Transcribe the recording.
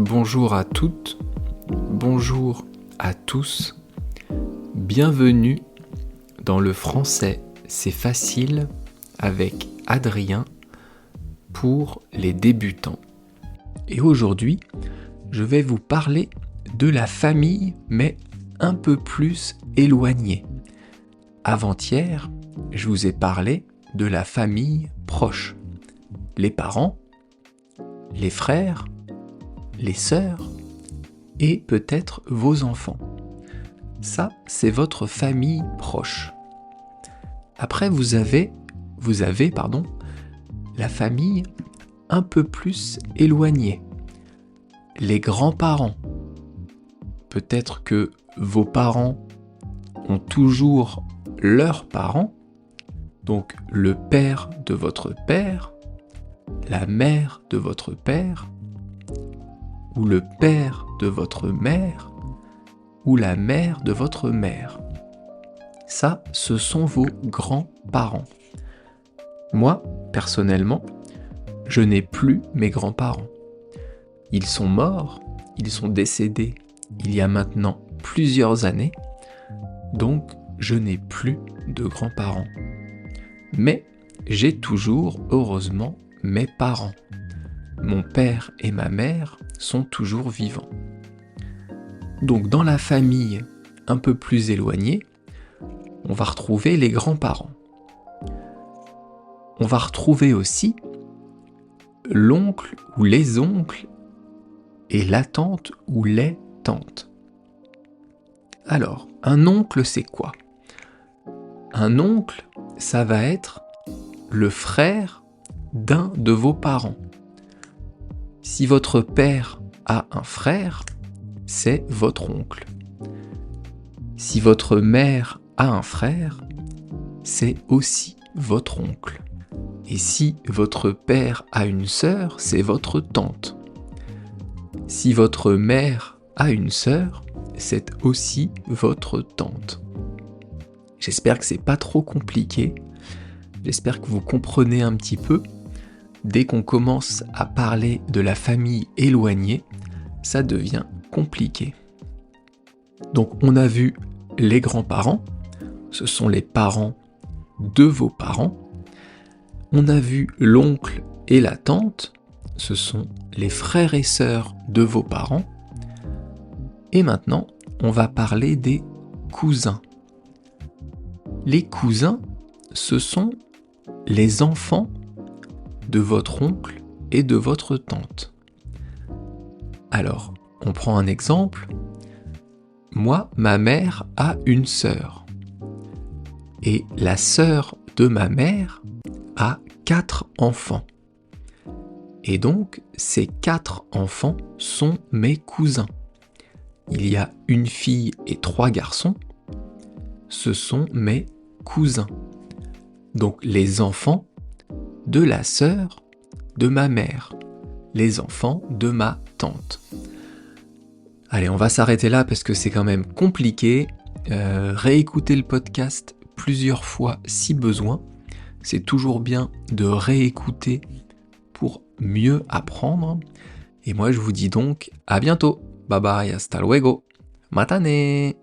Bonjour à toutes, bonjour à tous, bienvenue dans le français c'est facile avec Adrien pour les débutants. Et aujourd'hui, je vais vous parler de la famille mais un peu plus éloignée. Avant-hier, je vous ai parlé de la famille proche, les parents, les frères, les sœurs et peut-être vos enfants. Ça, c'est votre famille proche. Après, vous avez la famille un peu plus éloignée. Les grands-parents. Peut-être que vos parents ont toujours leurs parents, donc le père de votre père, la mère de votre père, ou le père de votre mère, ou la mère de votre mère. Ça, ce sont vos grands-parents. Moi, personnellement, je n'ai plus mes grands-parents. Ils sont morts, ils sont décédés il y a maintenant plusieurs années, donc je n'ai plus de grands-parents. Mais j'ai toujours, heureusement, mes parents. Mon père et ma mère sont toujours vivants. Donc dans la famille un peu plus éloignée, on va retrouver les grands-parents. On va retrouver aussi l'oncle ou les oncles et la tante ou les tantes. Alors, un oncle, c'est quoi ? Un oncle, ça va être le frère d'un de vos parents. Si votre père a un frère, c'est votre oncle. Si votre mère a un frère, c'est aussi votre oncle. Et si votre père a une sœur, c'est votre tante. Si votre mère a une sœur, c'est aussi votre tante. J'espère que c'est pas trop compliqué. J'espère que vous comprenez un petit peu. Dès qu'on commence à parler de la famille éloignée, ça devient compliqué. Donc on a vu les grands-parents, ce sont les parents de vos parents. On a vu l'oncle et la tante, ce sont les frères et sœurs de vos parents. Et maintenant, on va parler des cousins. Les cousins, ce sont les enfants de votre oncle et de votre tante. Alors, on prend un exemple. Moi, ma mère a une sœur. Et la sœur de ma mère a 4 enfants. Et donc, ces 4 enfants sont mes cousins. Il y a une fille et 3 garçons. Ce sont mes cousins. Donc, les enfants de la sœur de ma mère. Les enfants de ma tante. Allez, on va s'arrêter là parce que c'est quand même compliqué. Réécoutez le podcast plusieurs fois si besoin. C'est toujours bien de réécouter pour mieux apprendre. Et moi, je vous dis donc à bientôt. Bye bye, hasta luego. Matane!